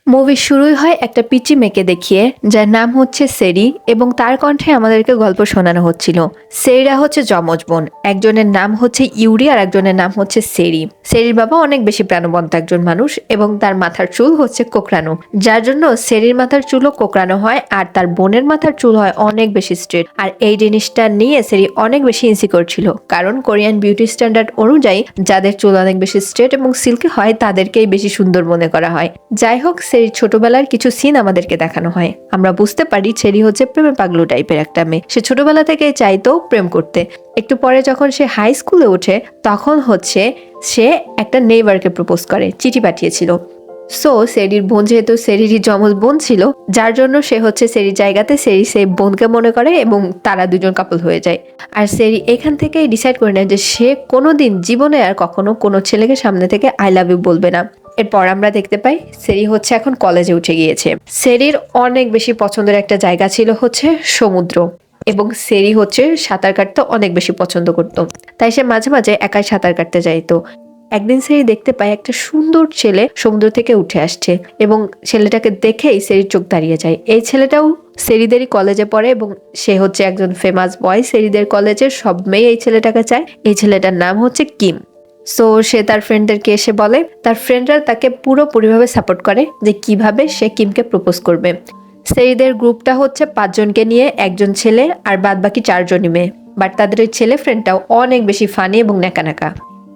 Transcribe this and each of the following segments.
Movie শুরুই হয় একটা পিচি মেয়েকে দেখিয়ে, যার নাম হচ্ছে সেরি, এবং তার কণ্ঠে আমাদেরকে গল্প শোনানো হচ্ছিল। সেরিরা হচ্ছে যমজ বোন, একজনের নাম হচ্ছে ইউরি আর একজনের নাম হচ্ছে সেরি। সেরির বাবা অনেক বেশি প্রাণবন্ত একজন মানুষ এবং তার মাথার চুল হচ্ছে কোকড়ানো, যার জন্য সেরির মাথার চুলও কোকড়ানো হয় আর তার বোনের মাথার চুল হয় অনেক বেশি স্ট্রেট। আর এই জিনিসটা নিয়ে সেরি অনেক বেশি ইনসিকিউর ছিল, কারণ কোরিয়ান বিউটি স্ট্যান্ডার্ড অনুযায়ী যাদের চুল অনেক বেশি স্ট্রেট এবং সিল্কি হয় তাদেরকেই বেশি সুন্দর মনে করা হয়। যাই হোক, সেরির ছোটবেলার কিছু সিন আমাদেরকে দেখানো হয়। আমরা বুঝতে পারি সেরি হচ্ছে প্রেমে পাগলু টাইপের একটা মেয়ে। সে ছোটবেলা থেকে চাইতো প্রেম করতে। একটু পরে যখন সে হাই স্কুলে ওঠে তখন হচ্ছে সে একটা নেইবারকে প্রপোজ করে, চিঠি পাঠিয়েছিল। সো সেরির বোন যেহেতু সেরিরই যমজ বোন ছিল, যার জন্য সে হচ্ছে সেরির জায়গাতে সেরি সেই বোনকে মনে করে এবং তারা দুজন কাপল হয়ে যায়। আর সেরি এখান থেকেই ডিসাইড করে নেয় যে সে কোনোদিন জীবনে আর কখনো কোনো ছেলেকে সামনে থেকে আই লাভ ইউ বলবে না। এরপর আমরা দেখতে পাই সেরি হচ্ছে এখন কলেজে উঠে গিয়েছে। সেরির অনেক বেশি পছন্দের একটা জায়গা ছিল হচ্ছে সমুদ্র, এবং সেরি হচ্ছে সাঁতার কাটতে অনেক বেশি পছন্দ করত। তাই সে মাঝে মাঝে একাই সাঁতার কাটতে যাইতো। একদিন সেরি দেখতে পায় একটা সুন্দর ছেলে সমুদ্র থেকে উঠে আসছে, এবং ছেলেটাকে দেখেই সেরির চোখ দাঁড়িয়ে যায়। এই ছেলেটাও সেরিদেরই কলেজে পড়ে এবং সে হচ্ছে একজন ফেমাস বয়। সেরিদের কলেজের সব মেয়ে এই ছেলেটাকে চায়। এই ছেলেটার নাম হচ্ছে কিম। সো সে তার ফ্রেন্ডদেরকে এসে বলে, তার ফ্রেন্ডরা তাকে পুরোপুরিভাবে সাপোর্ট করে যে কিভাবে সে কিমকে প্রপোজ করবে। সেরিদের গ্রুপটা হচ্ছে 5 জনকে নিয়ে, একজন ছেলে আর বাদ বাকি 4 জনই মেয়ে। বাট তাদের ওই ছেলে ফ্রেন্ডটাও অনেক বেশি ফানি এবং ন্যাকা।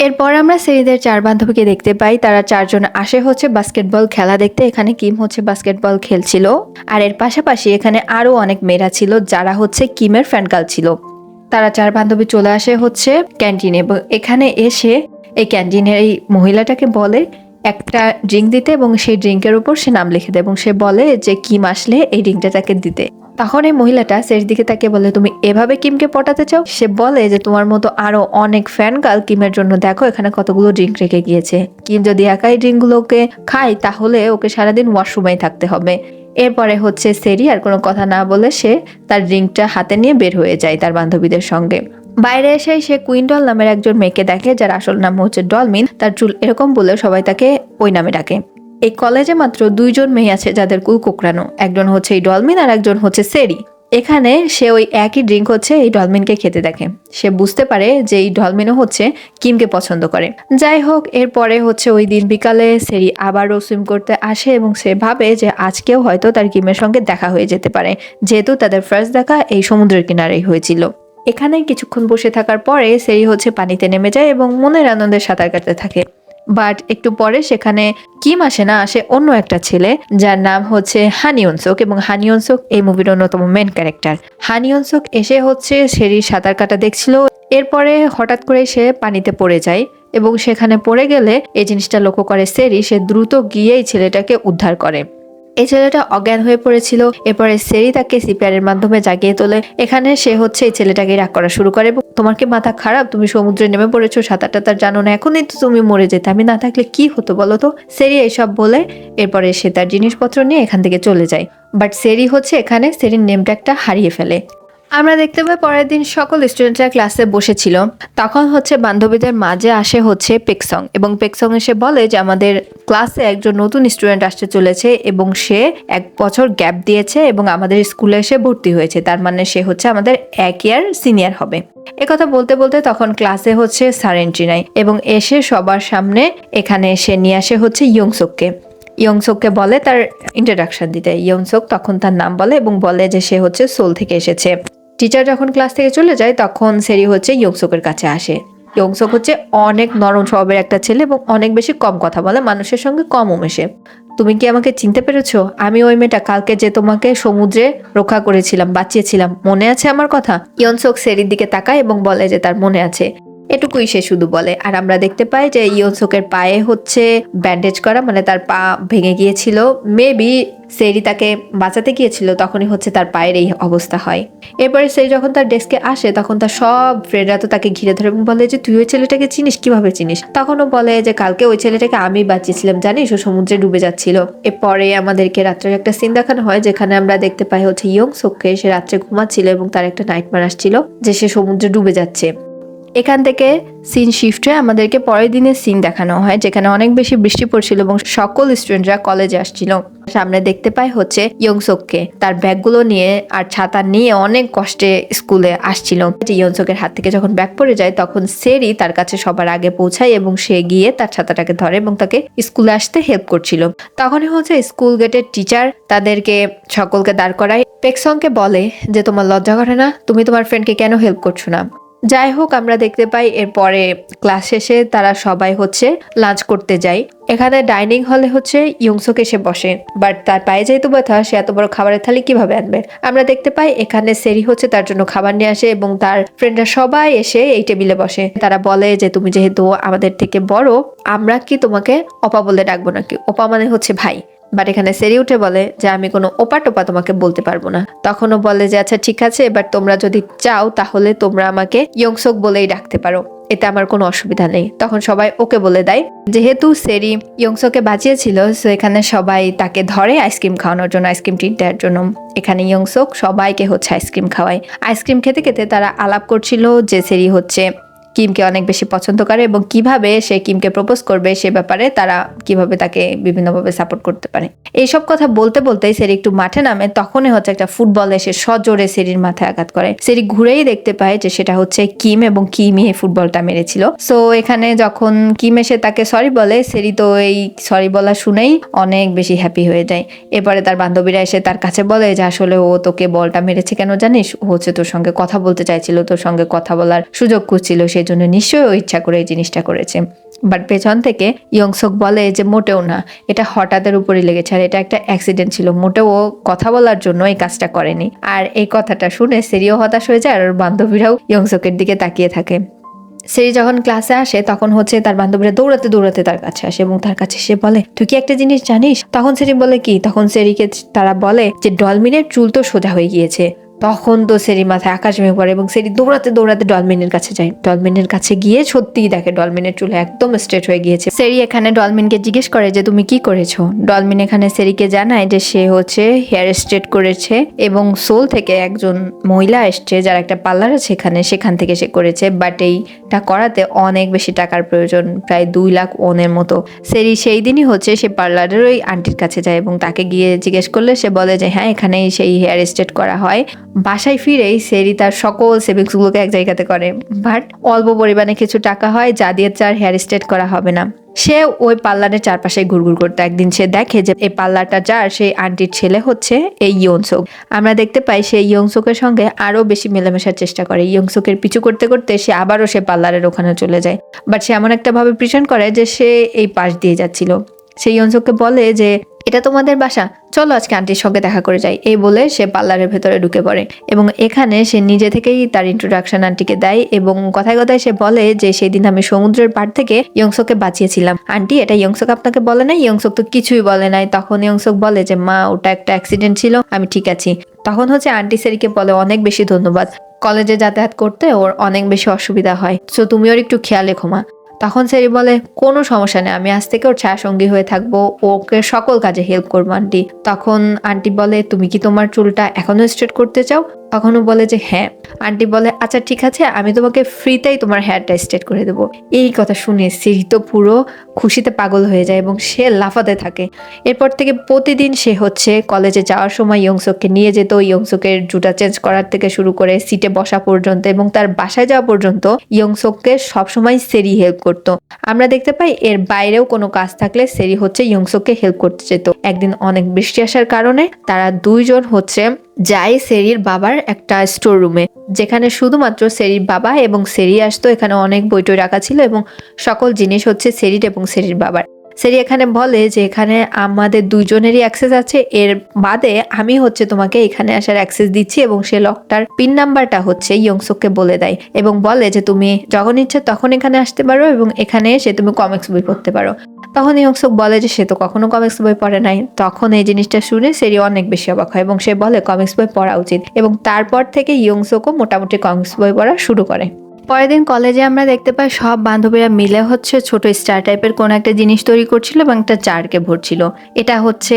এরপর আমরা সেরিদের 4 বান্ধবীকে দেখতে পাই। তারা 4 জন আসে হচ্ছে বাস্কেটবল খেলা দেখতে। এখানে কিম হচ্ছে বাস্কেটবল খেলছিল, আর এর পাশাপাশি এখানে আরো অনেক মেয়েরা ছিল যারা হচ্ছে কিমের ফ্যান গার্ল ছিল। তারা 4 বান্ধবী চলে আসে হচ্ছে ক্যান্টিনে, এবং এখানে এসে এই ক্যান্টিনের এই মহিলাটাকে বলে একটা ড্রিঙ্ক দিতে, এবং সেই ড্রিঙ্কের উপর সে নাম লিখে দেয়, এবং সে বলে যে কিম আসলে এই ড্রিঙ্কটা তাকে দিতে। তখন এই মহিলাটা সেরির দিকে তাকে বলে, তুমি এভাবে কিমকে পটাতে চাও? সে বলে যে তোমার মতো আরো অনেক ফ্যান গার্ল কিমের জন্য দেখো এখানে কতগুলো ড্রিঙ্ক রেখে গিয়েছে। কিম যদি একাই ড্রিঙ্কগুলোকে খায় তাহলে ওকে সারাদিন ওয়াশরুমেই থাকতে হবে। এরপরে হচ্ছে সেরি আর কোনো কথা না বলে সে তার ড্রিঙ্কটা হাতে নিয়ে বের হয়ে যায় তার বান্ধবীদের সঙ্গে। বাইরে এসে সে কুইন্ডল নামের একজন মেয়েকে দেখে, যার আসল নাম হচ্ছে ডলমিন। তার চুল এরকম বলে সবাই তাকে ওই নামে ডাকে। এই কলেজে মাত্র 2 জন মেয়ে আছে যাদের কুল কোকড়ানো, একজন হচ্ছে এই ডলমিন আর একজন হচ্ছে সেরি। এখানে সে ওই একই ড্রিঙ্ক হচ্ছে এই ডলমিনকে খেতে দেখে। সে বুঝতে পারে যে এই ডলমিনও হচ্ছে কিমকে পছন্দ করে। যাই হোক, এরপরে হচ্ছে ওই দিন বিকালে সেরি আবারও সুইম করতে আসে এবং সে ভাবে যে আজকেও হয়তো তার কিমের সঙ্গে দেখা হয়ে যেতে পারে, যেহেতু তাদের ফার্স্ট দেখা এই সমুদ্রের কিনারেই হয়েছিল। এখানে কিছুক্ষণ বসে থাকার পরে সেরি হচ্ছে পানিতে নেমে যায় এবং মনের আনন্দে সাঁতার কাটতে থাকে। বাট একটু পরে সেখানে কিম আসে না, আসে অন্য একটা ছেলে যার নাম হচ্ছে হানিয়নসোক, এবং হানিয়নসোক এই মুভির অন্যতম মেন ক্যারেক্টার। হানিয়নসোক এসে হচ্ছে সেরির সাঁতার কাটা দেখছিল। এরপরে হঠাৎ করে সে পানিতে পড়ে যায়, এবং সেখানে পড়ে গেলে এই জিনিসটা লক্ষ্য করে সেরি। সে দ্রুত গিয়ে এই ছেলেটাকে উদ্ধার করে। এই ছেলেটা অজ্ঞান হয়ে পড়েছিল। এরপরে সেরি তাকে সিপিআরের মাধ্যমে জাগিয়ে তোলে। এখানে সে হচ্ছে এই ছেলেটাকে রাগ করা শুরু করে, এবং তোমার কি মাথা খারাপ? তুমি সমুদ্রে নেমে পড়েছো, সাঁতার টাতার জানো না, এখনই তো তুমি মরে যেতে, আমি না থাকলে কি হতো বলো তো? সেরি এইসব বলে এরপরে সে তার জিনিসপত্র নিয়ে এখান থেকে চলে যায়। বাট সেরি হচ্ছে এখানে সেরির নেম ট্যাগটা হারিয়ে ফেলে। আমরা দেখতে পাই পরের দিন সকল স্টুডেন্টরা ক্লাসে বসেছিল। তখন হচ্ছে বান্ধবীদের মাঝে আসে হচ্ছে পেকসং, এবং পেকসং এসে বলে যে আমাদের ক্লাসে একজন নতুন স্টুডেন্ট আসতে চলেছে এবং সে 1 বছর গ্যাপ দিয়েছে এবং আমাদের স্কুলে এসে ভর্তি হয়েছে, তার মানে সে হচ্ছে আমাদের 1 ইয়ার সিনিয়র হবে। একথা বলতে বলতে তখন ক্লাসে হচ্ছে স্যার এন্ট্রি নেয় এবং এসে সবার সামনে এখানে এসে নিয়ে আসে হচ্ছে ইয়ংসোককে। ইয়ংসোককে বলে তার ইন্ট্রোডাকশন দিতে। ইয়ংসোক তখন তার নাম বলে এবং বলে যে সে হচ্ছে সোল থেকে এসেছে। টিচার যখন ক্লাস থেকে চলে যায় তখন সেরি হচ্ছে ইয়ংসোকের কাছে আসে। ইয়ংসোক হচ্ছে অনেক নরম স্বভাবের একটা ছেলে এবং অনেক বেশি কম কথা বলে, মানুষের সঙ্গে কম মেশে। তুমি কি আমাকে চিনতে পেরেছো? আমি ওই মেয়েটা কালকে যে তোমাকে সমুদ্রে রক্ষা করেছিলাম, বাঁচিয়েছিলাম, মনে আছে আমার কথা? ইয়ংসোক সেরির দিকে তাকায় এবং বলে যে তার মনে আছে। এটুকুই সে শুধু বলে। আর আমরা দেখতে পাই যে ইয়ংসোকের পায়ে হচ্ছে ব্যান্ডেজ করা, মানে তার পা ভেঙে গিয়েছিল। মেবি সেরি তাকে বাঁচাতে গিয়েছিল, তখনই হচ্ছে তার পায়ের এই অবস্থা হয়। এরপরে সেরি যখন তার ডেস্কে আসে তখন তার সব ফ্রেন্ডরা তো তাকে ঘিরে ধরে এবং বলে যে তুই ওই ছেলেটাকে চিনিস? কিভাবে চিনিস? তখনও বলে যে কালকে ওই ছেলেটাকে আমি বাঁচিয়েছিলাম, জানিস, ও সমুদ্রে ডুবে যাচ্ছিল। এরপরে আমাদেরকে রাত্রের একটা সিন দেখানো হয় যেখানে আমরা দেখতে পাই হচ্ছে ইয়ংসোককে, সে রাত্রে ঘুমাচ্ছিল এবং তার একটা নাইটমার আসছিল যে সে সমুদ্রে ডুবে যাচ্ছে। এখান থেকে সিন শিফট হয়ে আমাদেরকে পরের দিনের সিন দেখানো হয়, যেখানে অনেক বেশি বৃষ্টি পড়ছিল এবং সকল স্টুডেন্টরা কলেজে আসছিল। সামনে দেখতে পাই হচ্ছে ইয়ংসোককে তার ব্যাগগুলো নিয়ে আর ছাতা নিয়ে অনেক কষ্টে স্কুলে আসছিল। ইয়ংসোকের হাত থেকে যখন ব্যাগ পড়ে যায় তখন সেরি তার কাছে সবার আগে পৌঁছায় এবং সে গিয়ে তার ছাতাটাকে ধরে এবং তাকে স্কুলে আসতে হেল্প করছিল। তখনই হচ্ছে স্কুল গেটের টিচার তাদেরকে সকলকে দাঁড় করায়। পেকসংকে বলে যে তোমার লজ্জা করে না, তুমি তোমার ফ্রেন্ডকে কেন হেল্প করছো না? যাই হোক, আমরা দেখতে পাই এরপরে ক্লাস শেষে তারা সবাই হচ্ছে লাঞ্চ করতে যায়। এখানে ডাইনিং হলে হচ্ছে ইয়ংসোক এসে বসে, বাট তার পায়ে যেহেতু ব্যথা, সে এত বড় খাবারের থালি কিভাবে আনবে। আমরা দেখতে পাই এখানে সেরি হচ্ছে তার জন্য খাবার নিয়ে আসে এবং তার ফ্রেন্ডরা সবাই এসে এই টেবিলে বসে। তারা বলে যে তুমি যেহেতু আমাদের থেকে বড়, আমরা কি তোমাকে অপা বলে ডাকবো নাকি? অপা মানে হচ্ছে ভাই। বাট এখানে সেরি উঠে বলে যে আমি কোনো ওপা টোপা তোমাকে বলতে পারবো না। তখনও বলে যে আচ্ছা ঠিক আছে, এবার তোমরা যদি চাও তাহলে তোমরা আমাকে ইয়ংসোক বলেই ডাকতে পারো, এতে আমার কোনো অসুবিধা নেই। তখন সবাই ওকে বলে দেয়। যেহেতু সেরি ইয়ংসোকে বাঁচিয়েছিল, সো এখানে সবাই তাকে ধরে আইসক্রিম খাওয়ানোর জন্য, আইসক্রিম ট্রিট দেওয়ার জন্য। এখানে ইয়ংসোক সবাইকে হচ্ছে আইসক্রিম খাওয়ায়। আইসক্রিম খেতে খেতে তারা আলাপ করছিল যে সেরি হচ্ছে কিমকে অনেক বেশি পছন্দ করে এবং কিভাবে সে কিমকে প্রপোজ করবে সে ব্যাপারে তারা কিভাবে তাকে বিভিন্নভাবে সাপোর্ট করতে পারে। এইসব কথা বলতে বলতেই সেরি একটু মাঠে নামে। তখনই হচ্ছে একটা ফুটবল এসে সজোরে সেরির মাথায় আঘাত করে। সেরি ঘুরেই দেখতে পায় যে সেটা হচ্ছে কিম এবং কিমই এই ফুটবলটা মেরেছিল। সো এখানে যখন কিম এসে তাকে সরি বলে, সেরি তো এই সরি বলা শুনেই অনেক বেশি হ্যাপি হয়ে যায়। এরপরে তার বান্ধবীরা এসে তার কাছে বলে যে আসলে ও তোকে বলটা মেরেছে কেন জানিস? ও হচ্ছে তোর সঙ্গে কথা বলতে চাইছিল, তোর সঙ্গে কথা বলার সুযোগ খুঁজছিল, সেই জন্য নিশ্চয়ই ও ইচ্ছা করে এই জিনিসটা করেছে। বাট পেছন থেকে ইয়ংসোক বলে যে মোটেও না, এটা হঠাৎের উপরই লেগেছে আর এটা একটা অ্যাক্সিডেন্ট ছিল, মোটেও ও কথা বলার জন্য এই কাজটা করেনি। আর এই কথাটা শুনে সেরিও হতাশ হয়ে যায় আর ওর বান্ধবীরাও ইয়ংসোকের দিকে তাকিয়ে থাকে। সেরি যখন ক্লাসে আসে তখন হচ্ছে তার বান্ধবীরা দৌড়াতে দৌড়াতে তার কাছে আসে এবং তার কাছে সে বলে তুই কি একটা জিনিস জানিস? তখন সেরি বলে কি? তখন সেরিকে তারা বলে যে ডলমিনের চুল তো সোজা হয়ে গিয়েছে। তখন তো সেরি মাথায় আকাশ ভেঙে পড়ে এবং সেরি দৌড়াতে দৌড়াতে ডলমিনের কাছে যায়। ডলমিনের কাছে গিয়ে সত্যিই দেখে ডলমিনের চুল একদম স্ট্রেট হয়ে গিয়েছে। সেরি এখানে ডলমিনকে জিজ্ঞেস করে যে তুমি কি করেছো? ডলমিন এখানে সেরিকে জানায় যে সে হচ্ছে হেয়ার স্ট্রেট করেছে এবং সোল থেকে একজন মহিলা এসছে যার একটা পার্লার আছে সেখান থেকে সে করেছে। বাট এইটা করাতে অনেক বেশি টাকার প্রয়োজন, প্রায় 2 লাখ ওনের মতো। সেরি সেই দিনই হচ্ছে সে পার্লারের ওই আন্টির কাছে যায় এবং তাকে গিয়ে জিজ্ঞেস করলে সে বলে যে হ্যাঁ, এখানেই সেই হেয়ার স্ট্রেট করা হয়। বাসায় ফিরেই সেরি তার সকল সেভিংস গুলোকে এক জায়গাতে করে, বাট অল্প পরিমাণে কিছু টাকা হয় যা দিয়ে তার হেয়ার স্ট্রেট করা হবে না। সে ওই পার্লারের চারপাশে ঘুরঘুর করতে একদিন সে দেখে যে এই পার্লারটা যার, সেই আন্টির ছেলে হচ্ছে এই ইয়ংসোক। আমরা দেখতে পাই সে ইয়ংসোকের সঙ্গে আরো বেশি মেলামেশার চেষ্টা করে। ইয়ংসোকের পিছু করতে করতে সে আবারও সে পার্লারের ওখানে চলে যায়, বাট সে এমন একটা ভাবে প্রিটেন্ড করে যে সে এই পাশ দিয়ে যাচ্ছিল। সেই ইয়ংসোককে বলে যে এটা তোমাদের বাসা, চলো আজকে আন্টির সঙ্গে দেখা করে যাই। এই বলে সে পার্লারের ভেতরে ঢুকে পড়ে এবং এখানে সে নিজে থেকেই তার ইন্ট্রোডাকশন আন্টিকে দেয় এবং কথায় কথায় সে বলে যে সেদিন আমি সমুদ্রের পাড় থেকে ইয়ংসোককে বাঁচিয়েছিলাম। আন্টি, এটা ইয়ংসোক আপনাকে বলে নাই? ইয়ংসোক তো কিছুই বলে নাই। তখন ইয়ংসোক বলে যে মা, ওটা একটা অ্যাক্সিডেন্ট ছিল, আমি ঠিক আছি। তখন হচ্ছে আন্টি সেরিকে বলে অনেক বেশি ধন্যবাদ, কলেজে যাতায়াত করতে ওর অনেক বেশি অসুবিধা হয়, সো তুমি ওর একটু খেয়াল রেখো মা। তখন সেরি বলে কোনো সমস্যা নেই, আমি আজ থেকে ওর ছায়াসঙ্গী হয়ে থাকবো, ওকে সকল কাজে হেল্প করবো আন্টি। তখন আন্টি বলে তুমি কি তোমার চুলটা এখনো স্ট্রেট করতে চাও? তখনও বলে যে হ্যাঁ। আন্টি বলে আচ্ছা ঠিক আছে, আমি তোমাকে ফ্রিতেই তোমার হেয়ারটা স্ট্রেট করে দেবো। এই কথা শুনে সেরি তো পুরো খুশিতে পাগল হয়ে যায় এবং সে লাফাতে থাকে। এরপর থেকে প্রতিদিন সে হচ্ছে কলেজে যাওয়ার সময় ইয়ংসোককে নিয়ে যেত। ইয়ংসোকের জুতা চেঞ্জ করার থেকে শুরু করে সিটে বসা পর্যন্ত এবং তার বাসায় যাওয়া পর্যন্ত ইয়ংসোককে সবসময় সেরি হেল্প করতো। আমরা দেখতে পাই এর বাইরেও কোনো কাজ থাকলে সেরি হচ্ছে ইয়ংসোককে হেল্প করতে যেত। একদিন অনেক বৃষ্টি আসার কারণে তারা দুইজন হচ্ছে যায় সেরির বাবার একটা স্টোর রুমে, যেখানে শুধুমাত্র সেরির বাবা এবং সেরি আসতো। এখানে অনেক বইটই রাখা ছিল এবং সকল জিনিস হচ্ছে সেরির এবং সেরির বাবার। সেরি এখানে বলে যে এখানে আমাদের দুইজনেরই অ্যাক্সেস আছে, এর বাদে আমি হচ্ছে তোমাকে এখানে আসার অ্যাক্সেস দিচ্ছি এবং সে লকটার পিন নাম্বারটা হচ্ছে ইয়ংসোককে বলে দেয় এবং বলে যে তুমি যখন ইচ্ছে তখন এখানে আসতে পারো এবং এখানে এসে তুমি কমিক্স বই পড়তে পারো। তখন ইয়ংসোক বলে যে সে তো কখনো কমিক্স বই পড়ে নাই। তখন এই জিনিসটা শুনে সেরি অনেক বেশি অবাক হয় এবং সে বলে কমিক্স বই পড়া উচিত এবং তারপর থেকে ইয়ংসোকও মোটামুটি কমিক্স বই পড়া শুরু করে। পরের দিন কলেজে আমরা দেখতে পাই সব বান্ধবীরা মিলে হচ্ছে ছোট স্টার টাইপের কোন একটা জিনিস তৈরি করছিল এবং একটা জারকে ভরছিল। এটা হচ্ছে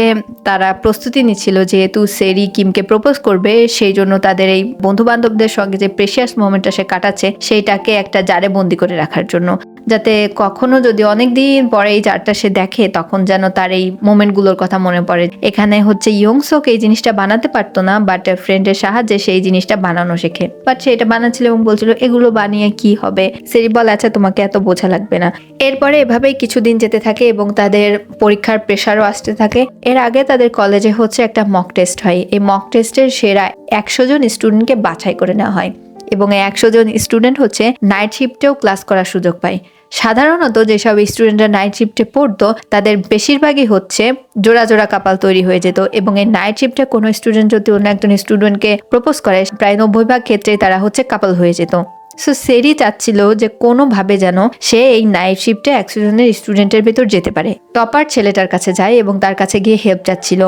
তারা প্রস্তুতি নিচ্ছিল, যেহেতু সেরি কিমকে প্রপোজ করবে সেই জন্য তাদের এই বন্ধু বান্ধবদের সঙ্গে যে প্রেশিয়াস মোমেন্টটা সে কাটাচ্ছে সেইটাকে একটা জারে বন্দি করে রাখার জন্য, যাতে কখনো যদি অনেকদিন পরে এই জারটা সে দেখে তখন যেন তার এই মোমেন্টগুলোর কথা মনে পড়ে। এখানে হচ্ছে ইয়ংসোক এই জিনিসটা বানাতে পারতো না, বাট ফ্রেন্ডের সাহায্যে সেই জিনিসটা বানানো শেখে। বাট সে এটা বানাচ্ছিল এবং বলছিল এগুলো বানিয়ে কি হবে। সেরি বলে আচ্ছা তোমাকে এত বোঝা লাগবে না। এরপরে এভাবেই কিছুদিন যেতে থাকে এবং তাদের পরীক্ষার প্রেশারও আসতে থাকে। এর আগে তাদের কলেজে হচ্ছে একটা মক টেস্ট হয়। এই মক টেস্টের সেরা 100 জন স্টুডেন্টকে বাছাই করে নেওয়া হয় এবং এই 100 জন স্টুডেন্ট হচ্ছে নাইট শিফটেও ক্লাস করার সুযোগ পায়। সাধারণত যেসব স্টুডেন্টরা নাইট শিফটে পড়তো তাদের বেশিরভাগই হচ্ছে জোড়া জোড়া কাপাল তৈরি হয়ে যেত এবং এই নাইট শিফটে কোনো স্টুডেন্ট যদি অন্য একজন স্টুডেন্টকে প্রপোজ করে প্রায় 90% ক্ষেত্রে তারা হচ্ছে কাপাল হয়ে যেত। সো সেরি চাচ্ছিল যে কোনোভাবে যেন সে এই নাইট শিফটে 100 জনের স্টুডেন্টের ভেতর যেতে পারে। টপার ছেলেটার কাছে যায় এবং তার কাছে গিয়ে হেল্প চাচ্ছিল,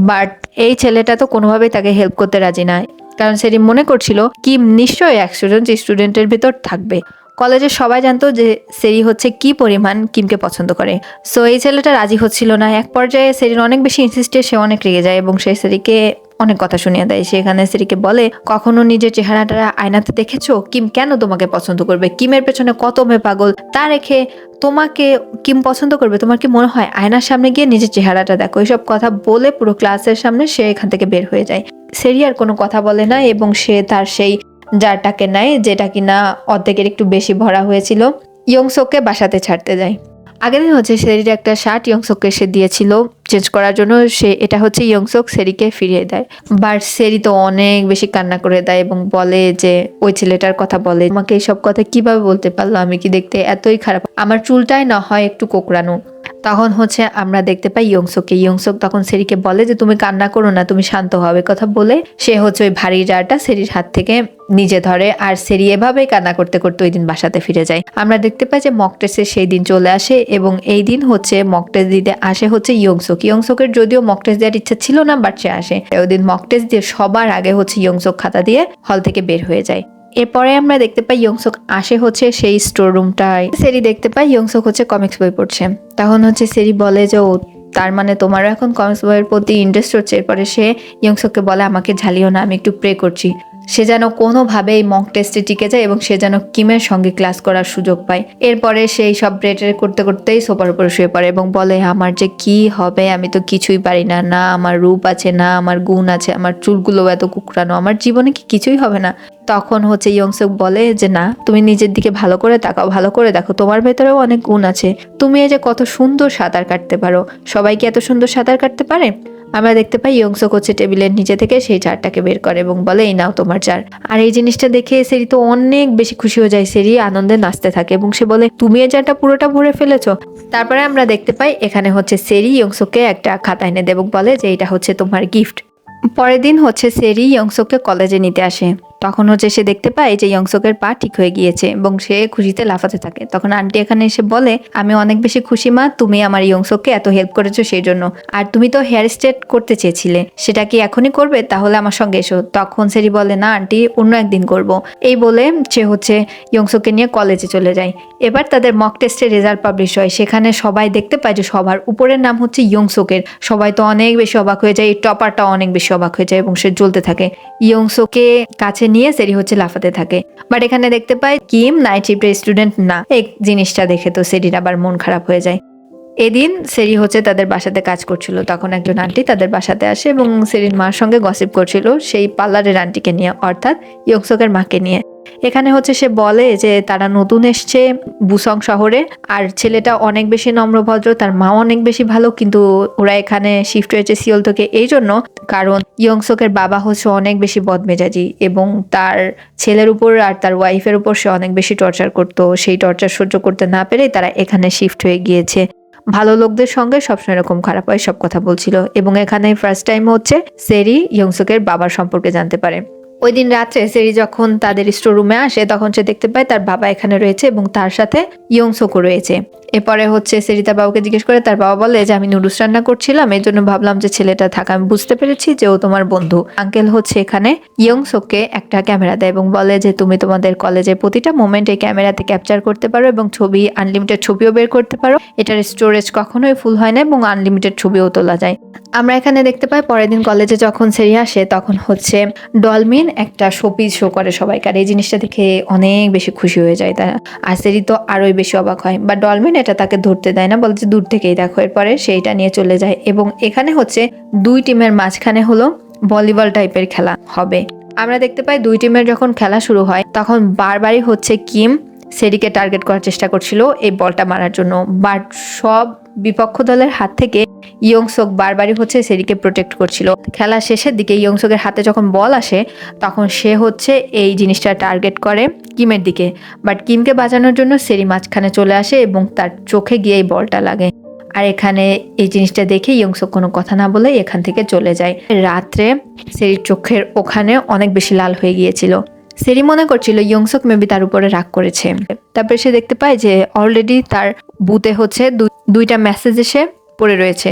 বাট এই ছেলেটা তো কোনোভাবেই তাকে হেল্প করতে রাজি না, কারণ সেরি মনে করছিল কি নিশ্চয়ই 100 জন স্টুডেন্টের ভেতর থাকবে। কলেজের সবাই জানতো যে সেরি হচ্ছে কি পরিমাণ কিমকে পছন্দ করে। সো এই ছেলেটা রাজি হচ্ছিল না। এক পর্যায়ে সেরির অনেক বেশি ইনসিস্টে, সে অনেক রেগে যায় এবং সে সেরিকে অনেক কথা শুনিয়ে দেয়। সেখানে সেরিকে বলে কখনো নিজের চেহারাটা আয়নাতে দেখেছো? কিম কেন তোমাকে পছন্দ করবে? কিমের পেছনে কত মেয়ে পাগল, তা রেখে তোমাকে কিম পছন্দ করবে? তোমার কি মনে হয়? আয়নার সামনে গিয়ে নিজের চেহারাটা দেখো। এইসব কথা বলে পুরো ক্লাসের সামনে সে এখান থেকে বের হয়ে যায়। সেরি আর কোনো কথা বলে না এবং সে তার সেই জারটাকে নেয় যেটা কিনা অর্ধেকের একটু বেশি ভরা হয়েছিল, ইয়ংসোককে বাসাতে ছাড়তে যায়। আগের দিন হচ্ছে সেরির একটা শার্ট ইয়ংসোককে সে দিয়েছিল চেঞ্জ করার জন্য, সে এটা হচ্ছে ইয়ংসোক সেরিকে ফিরিয়ে দেয়। বাট সেরি তো অনেক বেশি কান্না করে দেয় এবং বলে যে ওই ছেলেটার কথা বলে, আমাকে এইসব কথা কিভাবে বলতে পারলো? আমি কি দেখতে এতই খারাপ? আমার চুলটাই না হয় একটু কোকড়ানো। তখন হচ্ছে আমরা দেখতে পাই ইয়ংসোককে। ইয়ংসোক তখন সেরিকে বলে যে তুমি কান্না করো না, তুমি শান্ত হবে। কথা বলে সে হচ্ছে ওই ভারী জারটা সেরির হাত থেকে নিজে ধরে, আর সেরি এভাবেই কান্না করতে করতে ওই দিন বাসাতে ফিরে যায়। আমরা দেখতে পাই যে মক টেস্টে সেই দিন চলে আসে এবং এই দিন হচ্ছে মক টেস্ট দিতে আসে হচ্ছে ইয়ংসোক। ইয়ংসোকের যদিও মক টেস্ট দেওয়ার ইচ্ছা ছিল না, বাট সে আসে। ওই দিন মক টেস্ট দিয়ে সবার আগে হচ্ছে ইয়ংসোক খাতা দিয়ে হল থেকে বের হয়ে যায়। এরপরে আমরা দেখতে পাই ইয়ংসোক আসে হচ্ছে সেই স্টোর রুমটায়। সেরি দেখতে পাই ইয়ংসোক হচ্ছে কমিক্স বই পড়ছে। তখন হচ্ছে সেরি বলে যে ও তার মানে তোমারও এখন কমিক্স বইয়ের প্রতি ইন্টারেস্ট হচ্ছে। এরপরে সে ইয়ংসোককে বলে আমাকে ঝালিও না, আমি একটু প্রে করছি সে যেন কোনোভাবে এই মক টেস্টে টিকে যায় এবং সে যেন কিমের সঙ্গে ক্লাস করার সুযোগ পায়। এরপরে সেই সব প্রেটার করতে করতেই সোফার উপরে শুয়ে পড়ে এবং বলে আমার যে কি হবে, আমি তো কিছুই পারি না, না আমার রূপ আছে, না আমার গুণ আছে, আমার চুলগুলো এত কুকড়ানো, আমার জীবনে কি কিছুই হবে না। তখন হচ্ছে ইয়ংসুক বলে যে না, তুমি নিজের দিকে ভালো করে তাকাও, ভালো করে দেখো, তোমার ভেতরেও অনেক গুণ আছে। তুমি এই যে কত সুন্দর সাঁতার কাটতে পারো, সবাই কি এত সুন্দর সাঁতার কাটতে পারে? আমরা দেখতে পাই ইয়ংসুক হচ্ছে টেবিলের নিচে থেকে সেই চারটাকে বের করে এবং বলে এই নাও তোমার চার। আর এই জিনিসটা দেখে সেরি তো অনেক বেশি খুশি হয়ে যায়। সেরি আনন্দে নাচতে থাকে এবং সে বলে তুমি এই চারটা পুরোটা ভরে ফেলেছো। তারপরে আমরা দেখতে পাই এখানে হচ্ছে সেরি ইয়ংসুককে একটা খাতা এনে দেয় এবং বলে যে এটা হচ্ছে তোমার গিফট। পরের দিন হচ্ছে সেরি ইয়ংসুককে কলেজে নিতে আসে। তখন হচ্ছে সে দেখতে পায় যে ইয়ংসুকের পা ঠিক হয়ে গিয়েছে এবং সে খুশিতে লাফাতে থাকে। তখন আন্টি এখানে এসে বলে আমি অনেক বেশি খুশি মা, তুমি আমার ইয়ংসুককে এত হেল্প করেছো সেই জন্য। আর তুমি তো হেয়ার স্ট্রেট করতে চেয়েছিলে, সেটা কি এখনই করবে? তাহলে আমার সঙ্গে এসো। তখন সেরি বলে না আন্টি, অন্য একদিন করব। এই বলে সে হচ্ছে ইয়ংসুককে নিয়ে কলেজে চলে যায়। এবার তাদের মক টেস্টের রেজাল্ট পাবলিশ হয়। সেখানে সবাই দেখতে পায় যে সবার উপরের নাম হচ্ছে ইয়ংসুকের। সবাই তো অনেক বেশি অবাক হয়ে যায়, এই টপারটা অনেক বেশি অবাক হয়ে যায় এবং সে জ্বলতে থাকে। ইয়ংসুকে কাছে নিয়ে সেরি হচ্ছে লাফাতে থাকে। বাট এখানে দেখতে পায় কিম নাইট শিফটের স্টুডেন্ট না। এই জিনিসটা দেখে তো সেরির আবার মন খারাপ হয়ে যায়। এদিন সেরি হচ্ছে তাদের বাসাতে কাজ করছিল। তখন একজন আন্টি তাদের বাসাতে আসে এবং সেরির মার সঙ্গে গসিপ করছিল সেই পার্লারের আন্টিকে নিয়ে, অর্থাৎ ইয়ংসুকের মাকে নিয়ে। এখানে হচ্ছে সে বলে যে তারা নতুন এসছে বুসং শহরে, আর ছেলেটা অনেক বেশি নম্রভদ্র, তার মা অনেক বেশি ভালো, কিন্তু ওরা এখানে শিফট হয়েছে সিওল থেকে এই জন্য কারণ ইয়ংসুকের বাবা হচ্ছে অনেক বেশি বদমেজাজি এবং তার ছেলের উপর আর তার ওয়াইফের উপর সে অনেক বেশি টর্চার করতো। সেই টর্চার সহ্য করতে না পেরেই তারা এখানে শিফট হয়ে গিয়েছে। ভালো লোকদের সঙ্গে সবসময় এরকম খারাপ হয়, সব কথা বলছিল। এবং এখানে ফার্স্ট টাইম হচ্ছে সেরি ইয়ংসুকের বাবার সম্পর্কে জানতে পারে। ওই দিন রাত্রে সেরি যখন তাদের স্টোর রুমে আসে তখন সে দেখতে পায় তার বাবা এখানে রয়েছে এবং তার সাথে ইয়ংসোকও রয়েছে। এরপরে সেরি তার বাবাকে জিজ্ঞেস করে, তার বাবা বলে যে আমি নুডলস রান্না করছিলাম, এই জন্য ভাবলাম যে ছেলেটা থাকা, আমি বুঝতে পেরেছি যে ও তোমার বন্ধু। আঙ্কেল এখানে ইয়ংসোককে একটা ক্যামেরা দেয় এবং বলে যে তুমি তোমাদের কলেজের প্রতিটা মোমেন্ট এই ক্যামেরাতে ক্যাপচার করতে পারো এবং ছবি আনলিমিটেড ছবিও বের করতে পারো। এটার স্টোরেজ কখনোই ফুল হয় না এবং আনলিমিটেড ছবিও তোলা যায়। আমরা এখানে দেখতে পাই পরের দিন কলেজে যখন সেরি আসে তখন ডলমিন একটা শোপিস শো করে সবাইকে, আর এই জিনিসটা দেখে অনেক বেশি খুশি হয়ে যায় তারা। আর সেরি তো আরোই বেশি অবাক হয়, বা ডলমিন এটা তাকে ধরতে দেয় না, বলে যে দূর থেকেই দেখো। এরপরে সেইটা নিয়ে চলে যায় এবং এখানে দুই টিমের মাঝখানে ভলিবল টাইপের খেলা হবে। আমরা দেখতে পাই দুই টিমের যখন খেলা শুরু হয় তখন বারবারই কিম সেরিকে টার্গেট করার চেষ্টা করছিল এই বলটা মারার জন্য, বাট সব বিপক্ষ দলের হাত থেকে ইয়ংসোক বারবারই সেরিকে প্রোটেক্ট করছিল। খেলা শেষের দিকে ইয়ংসোকের হাতে যখন বল আসে তখন সে এই জিনিসটা টার্গেট করে কিমের দিকে, বাট কিমকে বাঁচানোর জন্য সেরি মাঝখানে চলে আসে এবং তার চোখে গিয়ে এই বলটা লাগে। আর এখানে এই জিনিসটা দেখে ইয়ংসোক কোনো কথা না বলে এখান থেকে চলে যায়। রাত্রে সেরির চোখের ওখানে অনেক বেশি লাল হয়ে গিয়েছিল। সেরি মনে করছিল ইয়ংসোক মেবি তার উপরে রাগ করেছে। তারপরে সে দেখতে পায় যে অলরেডি তার বুথে দুইটা মেসেজ এসে পড়ে রয়েছে,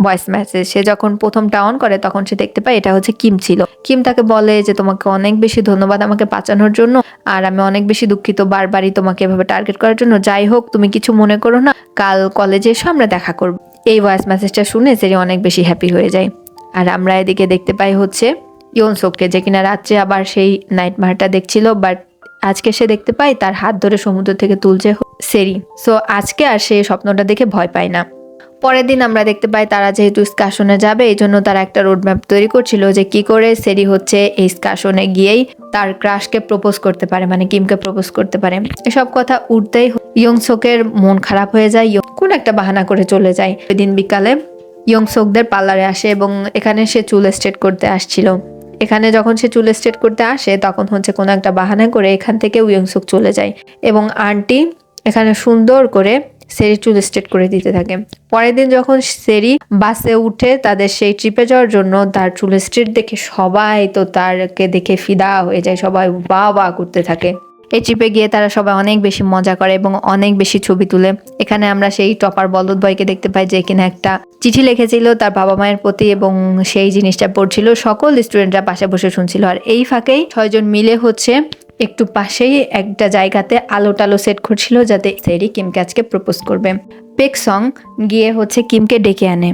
ভয়েস মেসেজ। সে যখন প্রথমটা অন করে তখন সে দেখতে পায় এটা কিম ছিল। কিম তাকে বলে যে তোমাকে অনেক বেশি ধন্যবাদ আমাকে বাঁচানোর জন্য, আর আমি অনেক বেশি দুঃখিত বারবারই তোমাকে এভাবে টার্গেট করার জন্য। যাই হোক, তুমি কিছু মনে করো না, কাল কলেজে এসে আমরা দেখা করবো। এই ভয়েস মেসেজটা শুনে সেরি অনেক বেশি হ্যাপি হয়ে যায়। আর আমরা এদিকে দেখতে পাই ইয়ংসোককে, যে কিনা রাত্রে আবার সেই নাইট মারটা দেখছিল, বাট আজকে সে দেখতে পাই তার হাত ধরে সমুদ্র থেকে তুলছে সেরি। সো আজকে আর সে স্বপ্নটা দেখে ভয় পায় না। পরের দিন আমরা দেখতে পাই তারা যেহেতু স্কাশনে যাবে এই জন্য তারা একটা রোড ম্যাপ তৈরি করছিল যে কি করে সেরি এই স্কাশনে গিয়েই তার ক্রাশকে প্রপোজ করতে পারে, মানে কিমকে প্রপোজ করতে পারে। এসব কথা উঠতেই ইয়ংসোকের মন খারাপ হয়ে যায়, কোন একটা বাহানা করে চলে যায়। ওই দিন বিকালে ইয়ংসোকদের পার্লারে আসে এবং এখানে সে চুল স্ট্রেট করতে আসছিল। এখানে যখন সে চুল স্ট্রেট করতে আসে তখন কোনো একটা বাহানা করে এখান থেকে ইয়ংসোক চলে যায় এবং আন্টি এখানে সুন্দর করে সেরি চুল স্ট্রেট করে দিতে থাকে। পরের দিন যখন সেরি বাসে উঠে তাদের সেই ট্রিপে যাওয়ার জন্য, তার চুল স্ট্রেট দেখে সবাই তো তারকে দেখে ফিদা হয়ে যায়, সবাই বাহ বাহ করতে থাকে। এই ট্রিপে গিয়ে তারা সবাই অনেক বেশি মজা করে এবং অনেক বেশি ছবি তুলে। এখানে আমরা সেই টপার বলদ বয়কে দেখতে পাই যে কিনা একটা চিঠি লিখেছিল তার বাবা মায়ের প্রতি এবং সেই জিনিসটা পড়ছিল, সকল স্টুডেন্টরা পাশে বসে শুনছিল। আর এই ফাঁকেই 6 জন মিলে একটু পাশেই একটা জায়গাতে আলো টালো সেট করছিল যাতে সেরি কিমকে আজকে প্রপোজ করবে। পেকসং গিয়ে কিমকে ডেকে আনে।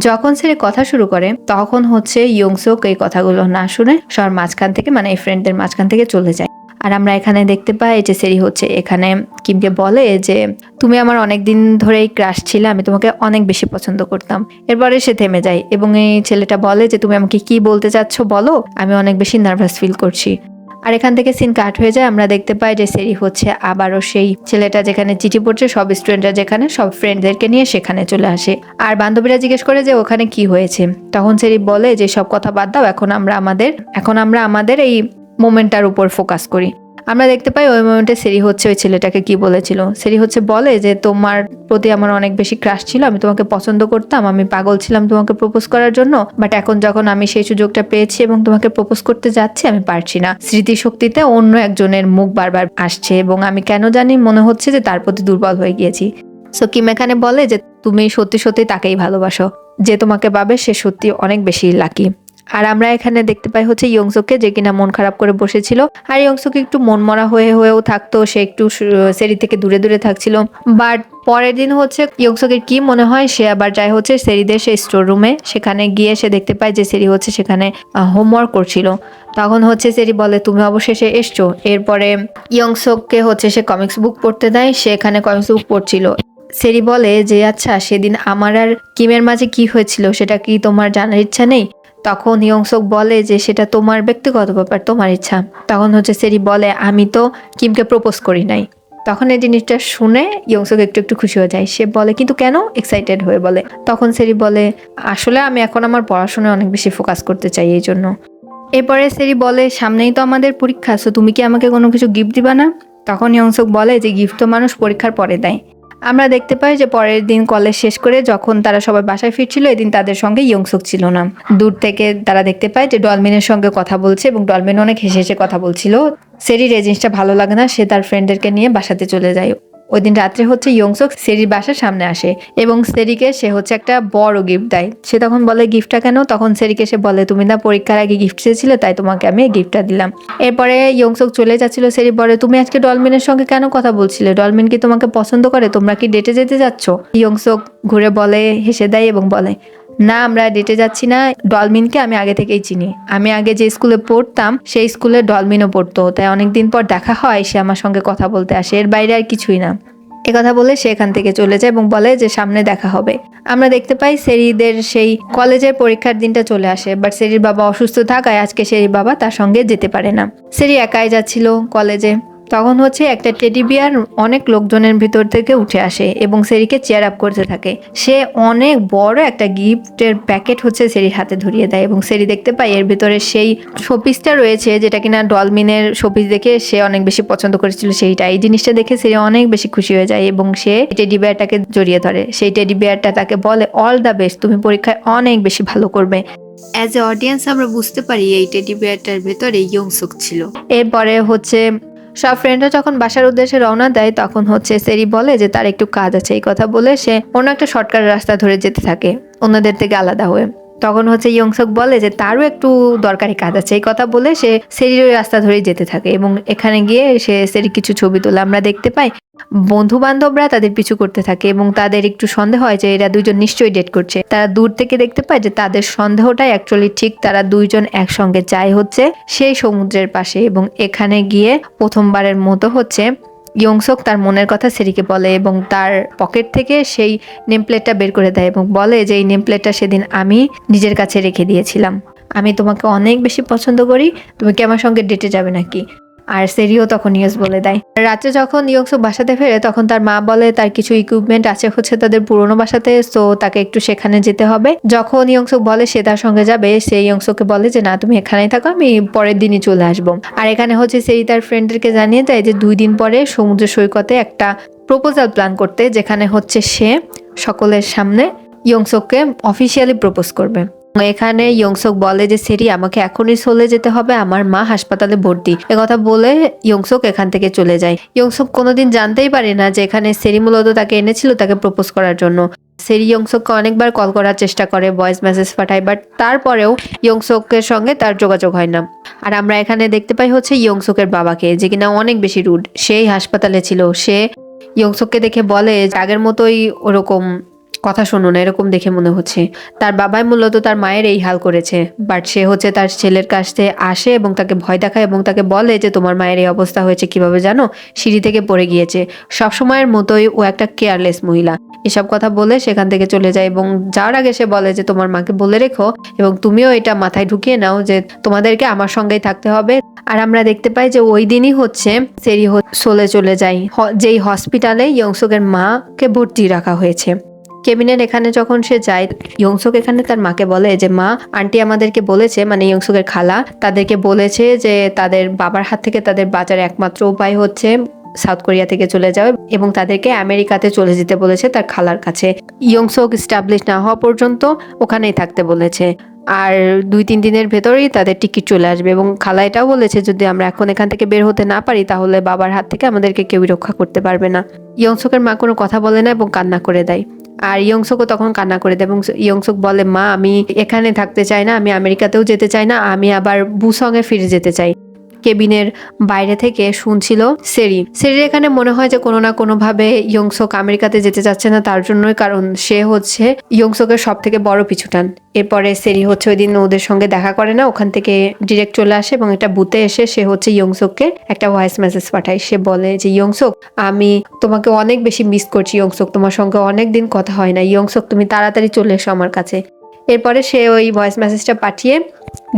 যখন সেরি কথা শুরু করে তখন ইয়ংসোক এই কথাগুলো না শুনে সবার মাঝখান থেকে, মানে এই ফ্রেন্ডদের মাঝখান থেকে চলে যায়। আর আমরা এখানে দেখতে পাই যে সেরি এখানে কিমকে বলে যে তুমি আমার অনেক দিন ধরেই ক্রাশ ছিলে, আমি তোমাকে অনেক বেশি পছন্দ করতাম। এরপরে সে থেমে যায় এবং এই ছেলেটা বলে যে তুমি আমাকে কি বলতে চাচ্ছ বলো, আমি অনেক বেশি নার্ভাস ফিল করছি। আর এখান থেকে সিন কাট হয়ে যায়। আমরা দেখতে পাই যে সেরি আবারও সেই ছেলেটা যেখানে চিঠি পড়ছে, সব স্টুডেন্টরা যেখানে, সব ফ্রেন্ডদেরকে নিয়ে সেখানে চলে আসে। আর বান্ধবীরা জিজ্ঞেস করে যে ওখানে কি হয়েছে। তখন সেরি বলে যে সব কথা বাদ দাও, এখন আমরা আমাদের এই মোমেন্টটার উপর ফোকাস করি। আমরা দেখতে পাই ওই মোমেন্টে সেরি ওই ছেলেটাকে কি বলেছিল। সেরি বলে যে তোমার প্রতি আমার অনেক বেশি ক্রাশ ছিল, আমি তোমাকে পছন্দ করতাম, আমি পাগল ছিলাম তোমাকে প্রপোজ করার জন্য, বাট এখন যখন আমি সেই সুযোগটা পেয়েছি এবং তোমাকে প্রপোজ করতে যাচ্ছি আমি পারছি না। স্মৃতিশক্তিতে অন্য একজনের মুখ বারবার আসছে এবং আমি কেন জানি মনে হচ্ছে যে তার প্রতি দুর্বল হয়ে গিয়েছি। সো কিম এখানে বলে যে তুমি সত্যি সত্যি তাকেই ভালোবাসো, যে তোমাকে পাবে সে সত্যি অনেক বেশি লাকি। আর আমরা এখানে দেখতে পাই ইয়ংসোককে, যে কিনা মন খারাপ করে বসেছিল। আর ইয়ংসোক একটু মনমরা হয়েও থাকতো, সে একটু সেরি থেকে দূরে দূরে থাকছিল। বাট পরের দিন ইয়ংসোকের কি মনে হয়, সে আবার যায় সেরিদের সেই স্টোর রুমে। সেখানে গিয়ে সে দেখতে পায় যে সেরি সেখানে হোমওয়ার্ক করছিল। তখন সেরি বলে তুমি অবশেষে এসছো। এরপরে ইয়ংসোককে সে কমিক্স বুক পড়তে দেয়, সে এখানে কমিক্স বুক পড়ছিল। সেরি বলে যে আচ্ছা, সেদিন আমার আর কিমের মাঝে কি হয়েছিল সেটা কি তোমার জানার ইচ্ছা নেই? তখন ইয়ংসোক বলে যে সেটা তোমার ব্যক্তিগত ব্যাপার, তোমার ইচ্ছা। তখন সেরি বলে আমি তো কিমকে প্রপোজ করি নাই। তখন এই জিনিসটা শুনে ইয়ংসোক একটু একটু খুশি হয়ে যায়। সে বলে কিন্তু কেন, এক্সাইটেড হয়ে বলে। তখন সেরি বলে আসলে আমি এখন আমার পড়াশোনায় অনেক বেশি ফোকাস করতে চাই এই জন্য। এরপরে সেরি বলে সামনেই তো আমাদের পরীক্ষা, সো তুমি কি আমাকে কোনো কিছু গিফট দিবা না? তখন ইয়ংসোক বলে যে গিফট তো মানুষ পরীক্ষার পরে দেয়, আমরা দেখতে পাই যে পরের দিন কলেজ শেষ করে যখন তারা সবাই বাসায় ফিরছিল, এদিন তাদের সঙ্গে ইয়ংসুক ছিল না। দূর থেকে তারা দেখতে পায় যে ডলমিনের সঙ্গে কথা বলছে এবং ডলমিন অনেক হেসে হেসে কথা বলছিল। সেরির এই জিনিসটা ভালো লাগে না, সে তার ফ্রেন্ডদেরকে নিয়ে বাসাতে চলে যায়। ওই দিন রাত্রে ইয়ংসুক সেরির বাসার সামনে আসে এবং সেরিকে সে একটা বড় গিফট দেয়। সে তখন বলে গিফটটা কেন? তখন সেরিকে সে বলে তুমি না পরীক্ষার আগে গিফট চেয়েছিলে, তাই তোমাকে আমি এই গিফটটা দিলাম। এরপরে ইয়ংসুক চলে যাচ্ছিল, সেরি বলে তুমি আজকে ডলমিনের সঙ্গে কেন কথা বলছিলে? ডলমিন কি তোমাকে পছন্দ করে? তোমরা কি ডেটে যেতে যাচ্ছ? ইয়ংসুক ঘুরে বলে, হেসে দেয় এবং বলে না, আমরা ডেটে যাচ্ছি না। ডলমিনকে আমি আগে থেকেই চিনি। আমি আগে যে স্কুলে পড়তাম সেই স্কুলে ডলমিনও পড়তো, তাই অনেকদিন পর দেখা হয়, সে আমার সঙ্গে কথা বলতে আসে, এর বাইরে আর কিছুই না। কথা বলে সে এখান থেকে চলে যায় এবং বলে যে সামনে দেখা হবে। আমরা দেখতে পাই সেরিদের সেই কলেজের পরীক্ষার দিনটা চলে আসে, বাট সেরির বাবা অসুস্থ থাকায় আজকে সেরির বাবা তার সঙ্গে যেতে পারে না। সেরি একাই যাচ্ছিল কলেজে। তখন একটা টেডি বিয়ার অনেক লোকজনের ভিতর থেকে উঠে আসে এবং সেরিকে চেয়ার আপ করতে থাকে। সে অনেক বড় একটা গিফটের প্যাকেট সেরির হাতে ধরিয়ে দেয় এবং সেরি দেখতে পায় এর ভিতরে সেই শোপিসটা রয়েছে, যেটা কিনা ডলমিনের শোপিস দেখে সে অনেক বেশি পছন্দ করেছিল। সেইটা, এই জিনিসটা দেখে সেরি অনেক বেশি খুশি হয়ে যায় এবং সে টেডি বিয়ারটাকে জড়িয়ে ধরে। সেই টেডি বিয়ারটা তাকে বলে অল দ্য বেস্ট, তুমি পরীক্ষায় অনেক বেশি ভালো করবে। অ্যাজ এ অডিয়েন্স আমরা বুঝতে পারি এই টেডি বিয়ারটার ভেতরে ইয়ংসুক ছিল। এরপরে সব ফ্রেন্ডরা যখন বাসার উদ্দেশ্যে রওনা দেয় তখন সেরি বলে যে তার একটু কাজ আছে। এই কথা বলে সে অন্য একটা শর্টকাট রাস্তা ধরে যেতে থাকে অন্যদের থেকে আলাদা হয়ে। তখন ইয়ংসুক বলে যে তারও একটু দরকারি কাজ আছে। এই কথা বলে সে সেরির ওই রাস্তা ধরেই যেতে থাকে এবং এখানে গিয়ে সে সেরি কিছু ছবি তোলে। আমরা দেখতে পাই বন্ধু বান্ধবরা তাদের পিছু করতে থাকে এবং তাদের একটু সন্দেহ হয় যে এরা দুইজন নিশ্চয়ই ডেট করছে। তারা দূর থেকে দেখতে পায় যে তাদের সন্দেহটাই অ্যাকচুয়ালি ঠিক। তারা দুইজন একসঙ্গে যায় সেই সমুদ্রের পাশে এবং এখানে গিয়ে প্রথমবারের মতো ইয়ংসুক তার মনের কথা সেরিকে বলে এবং তার পকেট থেকে সেই নেমপ্লেটটা বের করে দেয় এবং বলে যে এই নেমপ্লেটটা সেদিন আমি নিজের কাছে রেখে দিয়েছিলাম। আমি তোমাকে অনেক বেশি পছন্দ করি, তুমি কি আমার সঙ্গে ডেটে যাবে নাকি? আর সেরিও তখন ইয়েস বলে দেয়। রাতে যখন ইয়ংসুক বাসাতে ফেরে তখন তার মা বলে তার কিছু ইকুইপমেন্ট আছে তাদের পুরনো বাসাতে, তো তাকে একটু সেখানে যেতে হবে। যখন ইয়ংসুক বলে সে তার সঙ্গে যাবে, সে ইয়ংসুককে বলে যে না, তুমি এখানেই থাকো, আমি পরের দিনই চলে আসবো। আর এখানে সেরি তার ফ্রেন্ডদেরকে জানিয়ে দেয় যে 2 দিন পরে সমুদ্র সৈকতে একটা প্রপোজাল প্ল্যান করতে, যেখানে সে সকলের সামনে ইয়ংসুককে অফিসিয়ালি প্রপোজ করবে। এখানে ইয়ংসুক বলে যে সেরি, আমাকে এখনই চলে যেতে হবে, আমার মা হাসপাতালে ভর্তি। কথা বলে ইয়ংসুক এখান থেকে চলে যায়। ইয়ংসুক কোনোদিন জানতেই পারে না যে এখানে সেরি মূলত তাকে এনেছিল তাকে প্রপোজ করার জন্য। সেরি ইয়ংসুককে অনেকবার কল করার চেষ্টা করে, ভয়েস মেসেজ পাঠায়, বাট তারপরেও ইয়ংসুকের সঙ্গে তার যোগাযোগ হয় না। আর আমরা এখানে দেখতে পাই ইয়ংসুকের বাবাকে, যে কিনা অনেক বেশি রুড। সেই হাসপাতালে ছিল। সে ইয়ংসুককে দেখে বলে আগের মতোই ওরকম কথা শুনুন, এরকম দেখে মনে হচ্ছে। তার বাবাই মূলত তার মায়ের এই হাল করেছে। বাট সে তার ছেলের কাছে আসে এবং তাকে ভয় দেখায় এবং তাকে বলে যে তোমার মায়ের এই অবস্থা হয়েছে কিভাবে জানো? সিঁড়ি থেকে পড়ে গিয়েছে। সবসময়ের মতোই ও একটা কেয়ারলেস মহিলা। এসব কথা বলে সেখান থেকে চলে যায় এবং যাওয়ার আগে সে বলে যে তোমার মাকে বলে রেখো এবং তুমিও এটা মাথায় ঢুকিয়ে নাও যে তোমাদেরকে আমার সঙ্গেই থাকতে হবে। আর আমরা দেখতে পাই যে ওই দিনই সেরি চলে যায় যেই হসপিটালে ইয়ংসুকের মাকে ভর্তি রাখা হয়েছে। কেবিনের এখানে যখন সে যায়, ইয়ংসুক এখানে তার মাকে বলে যে মা, আন্টি আমাদেরকে বলেছে, মানে ইয়ংসুকের খালা তাদেরকে বলেছে যে তাদের বাবার হাত থেকে তাদের বাঁচার একমাত্র উপায় সাউথ কোরিয়া থেকে চলে যাওয়া এবং তাদেরকে আমেরিকাতে চলে যেতে বলেছে তার খালার কাছে। ইয়ংসুক এস্টাবলিশ না হওয়া পর্যন্ত ওখানেই থাকতে বলেছে। আর 2-3 দিনের ভেতরেই তাদের টিকিট চলে আসবে এবং খালা এটাও বলেছে যদি আমরা এখন এখান থেকে বের হতে না পারি তাহলে বাবার হাত থেকে আমাদেরকে কেউই রক্ষা করতে পারবে না। ইয়ংসুকের মা কোনো কথা বলে না এবং কান্না করে দেয়। আর ইয়ংসুকও তখন কান্না করে দেয় এবং ইয়ংসুক বলে মা, আমি এখানে থাকতে চাই না, আমি আমেরিকাতেও যেতে চাই না, আমি আবার বুসংয়ে ফিরে যেতে চাই। কেবিনের বাইরে থেকে শুনছিল সেরির এখানে মনে হয় যে কোনো না কোনোভাবে ইয়ংসুক আমেরিকাতে যেতে চাচ্ছে না, তার জন্যই, কারণ সে ইয়ংসুকের সব থেকে বড় পিছুটান। এরপরে সেরি ওই দিন ওদের সঙ্গে দেখা করে না, ওখান থেকে ডিরেক্ট চলে আসে এবং একটা বুথে এসে সে ইয়ংসুককে একটা ভয়েস মেসেজ পাঠায়। সে বলে যে ইয়ংসুক, আমি তোমাকে অনেক বেশি মিস করছি ইয়ংসুক, তোমার সঙ্গে অনেক দিন কথা হয় না ইয়ংসুক, তুমি তাড়াতাড়ি চলে এসো আমার কাছে। এরপরে সে ওই ভয়েস মেসেজটা পাঠিয়ে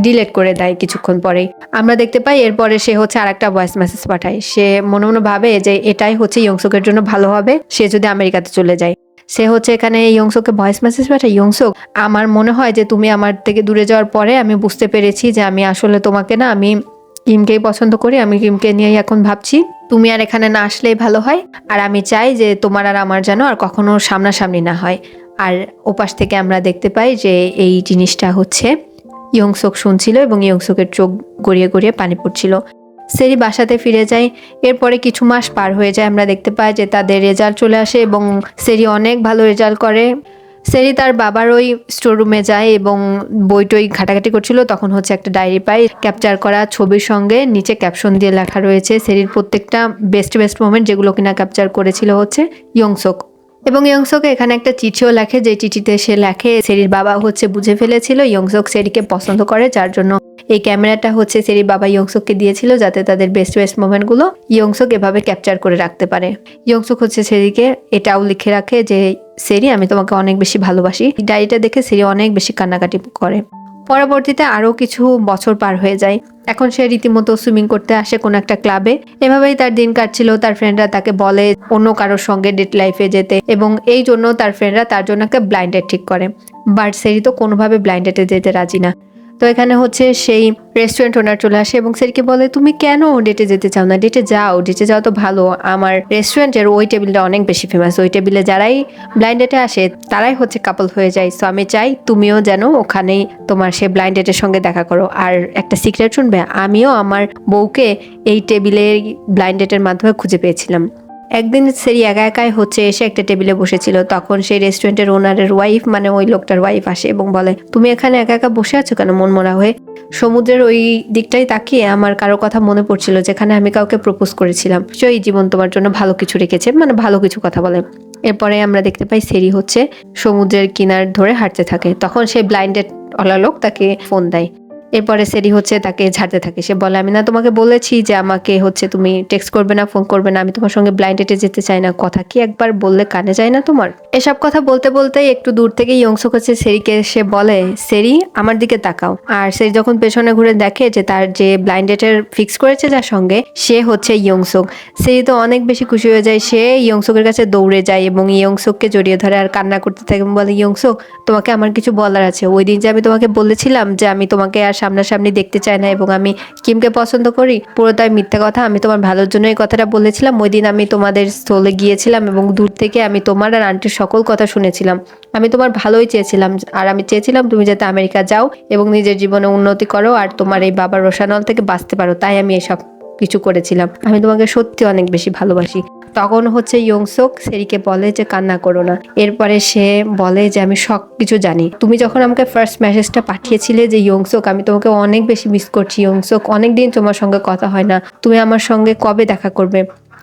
ডিলিট করে দেয়। কিছুক্ষণ পরেই আমরা দেখতে পাই এরপরে সে আরেকটা ভয়েস মেসেজ পাঠায়। সে মনে মনে ভাবে যে এটাই ইয়ংসুকের জন্য ভালো হবে, সে যদি আমেরিকাতে চলে যায়। সে এখানে ইয়ংসুককে ভয়েস মেসেজ পাঠায়, ইয়ংসুক, আমার মনে হয় যে তুমি আমার থেকে দূরে যাওয়ার পরে আমি বুঝতে পেরেছি যে আমি আসলে তোমাকে না, আমি কিমকেই পছন্দ করি, আমি কিমকে নিয়েই এখন ভাবছি। তুমি আর এখানে না আসলেই ভালো হয়, আর আমি চাই যে তোমার আর আমার যেন আর কখনো সামনাসামনি না হয়। আর ওপাশ থেকে আমরা দেখতে পাই যে এই জিনিসটা হচ্ছে ইয়ংসুক শুনছিল এবং ইয়ংসুকের চোখ গড়িয়ে গড়িয়ে পানি পড়ছিল। সেরি বাসাতে ফিরে যায়। এরপরে কিছু মাস পার হয়ে যায়, আমরা দেখতে পাই যে তাদের রেজাল্ট চলে আসে এবং সেরি অনেক ভালো রেজাল্ট করে। সেরি তার বাবার ওই স্টোর রুমে যায় এবং বইটই ঘাটাঘাটি করছিল, তখন হচ্ছে একটা ডায়েরি পাই, ক্যাপচার করা ছবির সঙ্গে নিচে ক্যাপশন দিয়ে লেখা রয়েছে সেরির প্রত্যেকটা বেস্ট বেস্ট মোমেন্ট, যেগুলো কিনা ক্যাপচার করেছিল হচ্ছে ইয়ংসুক। এবং ইয়ংসুক এখানে একটা চিঠিও লেখে, যে চিঠিতে সে লেখে সেরির বাবা হচ্ছে বুঝে ফেলেছিল ইয়ংসুক সেরিকে পছন্দ করে, যার জন্য এই ক্যামেরাটা হচ্ছে সেরির বাবা ইয়ংসুককে দিয়েছিল, যাতে তাদের বেস্ট বেস্ট মোমেন্টগুলো ইয়ংসুক এভাবে ক্যাপচার করে রাখতে পারে। ইয়ংসুক হচ্ছে সেরিকে এটাও লিখে রাখে যে সেরি, আমি তোমাকে অনেক বেশি ভালোবাসি। ডায়েরিটা দেখে সেরি অনেক বেশি কান্নাকাটি করে। পরবর্তীতে আরও কিছু বছর পার হয়ে যায়। এখন সে রীতিমতো সুইমিং করতে আসে কোনো একটা ক্লাবে। এভাবেই তার দিন কাটছিল। তার ফ্রেন্ডরা তাকে বলে অন্য কারোর সঙ্গে ডেট লাইফে যেতে, এবং এই জন্য তার ফ্রেন্ডরা তার জন্য একটা ব্লাইন্ড ডেট ঠিক করে। বাট সেরি তো কোনোভাবে ব্লাইন্ড ডেটে যেতে রাজি না। তো এখানে হচ্ছে সেই রেস্টুরেন্ট ওনার চলে আসে এবং সেরিকে বলে, তুমি কেন ডেটে যেতে চাও না? ডেটে যাও তো ভালো। আমার রেস্টুরেন্টের ওই টেবিলটা অনেক বেশি ফেমাস। ওই টেবিলে যারাই ব্লাইন্ড ডেটে আসে তারাই হচ্ছে কাপল হয়ে যায়। সো আমি চাই তুমিও যেন ওখানেই তোমার সে ব্লাইন্ড ডেটের সঙ্গে দেখা করো। আর একটা সিক্রেট শুনবে, আমিও আমার বউকে এই টেবিলের ব্লাইন্ড ডেটের মাধ্যমে খুঁজে পেয়েছিলাম। একদিন সেরি একা একাই হচ্ছে এসে একটা টেবিলে বসেছিল, তখন সেই রেস্টুরেন্টের ওনারের ওয়াইফ, মানে ওই লোকটার ওয়াইফ আসে এবং বলে, তুমি এখানে একা একা বসে আছো কেন মনমরা হয়ে? সমুদ্রের ওই দিকটাই তাকিয়ে আমার কারো কথা মনে পড়ছিল, যেখানে আমি কাউকে প্রপোজ করেছিলাম। সেই জীবন তোমার জন্য ভালো কিছু রেখেছে, মানে ভালো কিছু কথা বলে। এরপরে আমরা দেখতে পাই সেরি হচ্ছে সমুদ্রের কিনার ধরে হাঁটতে থাকে। তখন সেই ব্লাইন্ডেড ওলা লোক তাকে ফোন দেয়। এরপরে সেরি হচ্ছে তাকে ঝাড়তে থাকে। সে বলে, আমি না তোমাকে বলেছি যে আমাকে হচ্ছে তুমি টেক্সট করবে না, ফোন করবে না, আমি তোমার সঙ্গে ব্লাইন্ড ডেটে যেতে চাই না। কথা কি একবার বললে কানে যায় না তোমার? এসব কথা বলতে বলতেই একটু দূর থেকে ইয়ংসুক হচ্ছে সেরিকে সে বলে, সেরি আমার দিকে তাকাও। আর সেরি যখন পেছনে ঘুরে দেখে যে তার যে ব্লাইন্ড ডেটের ফিক্স করেছে যার সঙ্গে, সে হচ্ছে ইয়ংসুক। সেরি তো অনেক বেশি খুশি হয়ে যায়। সে ইয়ংসুকের কাছে দৌড়ে যায় এবং ইয়ংসুককে জড়িয়ে ধরে আর কান্না করতে থাকে এবং বলে, ইয়ংসুক তোমাকে আমার কিছু বলার আছে। ওই দিন যে আমি তোমাকে বলেছিলাম যে আমি তোমাকে আর সামনাসামনি দেখতে চাই না এবং আমি কিমকে পছন্দ করি, পুরোটাই মিথ্যা কথা। আমি তোমার ভালোর জন্য এই কথাটা বলেছিলাম। ওই দিন আমি তোমাদের স্থলে গিয়েছিলাম এবং দূর থেকে আমি তোমার আর আন্টির সকল কথা শুনেছিলাম। আমি তোমার ভালোই চেয়েছিলাম, আর আমি চেয়েছিলাম তুমি যাতে আমেরিকা যাও এবং নিজের জীবনে উন্নতি করো আর তোমার এই বাবার রোশানল থেকে বাঁচতে পারো। তাই আমি এসব কিছু করেছিলাম। আমি তোমাকে সত্যি অনেক বেশি ভালোবাসি। তখন হচ্ছে ইয়ংসুক সেরিকে বলে যে কান্না করো না। এরপরে সে বলে যে আমি সব কিছু জানি। তুমি যখন আমাকে ফার্স্ট মেসেজটা পাঠিয়েছিলে যে ইয়ংসুক আমি তোমাকে অনেক বেশি মিস করছি, ইয়ংসুক অনেকদিন তোমার সঙ্গে কথা হয় না, তুমি আমার সঙ্গে কবে দেখা করবে?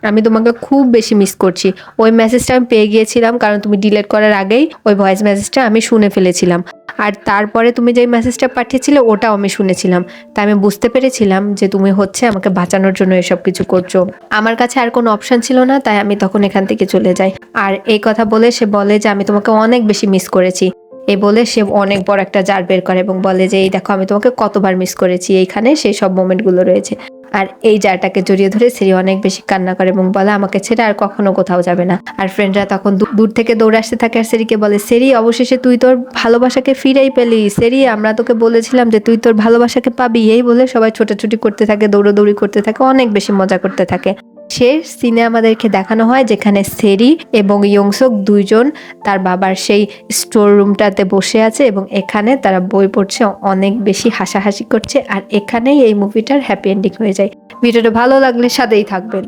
আমি তোমাকে খুব বেশি মিস করছি। ওই মেসেজটা আমি পেয়ে গিয়েছিলাম কারণ তুমি ডিলিট করার আগেই ওই ভয়েস মেসেজটা আমি শুনে ফেলেছিলাম। আর তারপরে তুমি যে মেসেজটা পাঠিয়েছিলে ওটাও আমি শুনেছিলাম। তাই আমি বুঝতে পেরেছিলাম যে তুমি হচ্ছে আমাকে বাঁচানোর জন্য এসব কিছু করছো। আমার কাছে আর কোনো অপশন ছিল না, তাই আমি তখন এখান থেকে চলে যাই। আর এই কথা বলে সে বলে যে আমি তোমাকে অনেক বেশি মিস করেছি। এই বলে সে অনেক বড় একটা জার বের করে এবং বলে যে এই দেখো আমি তোমাকে কতবার মিস করেছি, এইখানে সেই সব মোমেন্টগুলো রয়েছে। আর এই জারটাকে জড়িয়ে ধরে সেরি অনেক বেশি কান্না করে এবং বলে আমাকে ছেড়ে আর কখনো কোথাও যাবে না। আর ফ্রেন্ডরা তখন দূর থেকে দৌড়ে আসতে থাকে আর সেরিকে বলে, সেরি অবশেষে তুই তোর ভালোবাসাকে ফিরেই পেলি। সেরি আমরা তোকে বলেছিলাম যে তুই তোর ভালোবাসাকে পাবি। এই বলে সবাই ছোটাছুটি করতে থাকে, দৌড়াদৌড়ি করতে থাকে, অনেক বেশি মজা করতে থাকে। শেষ সিনে আমাদেরকে দেখানো হয় যেখানে সেরি এবং ইয়ংসুক দুইজন তার বাবার সেই স্টোর রুমটাতে বসে আছে এবং এখানে তারা বই পড়ছে, অনেক বেশি হাসাহাসি করছে। আর এখানেই এই মুভিটার হ্যাপি এন্ডিং হয়ে যায়। ভিডিওটা ভালো লাগলে সাথেই থাকবেন।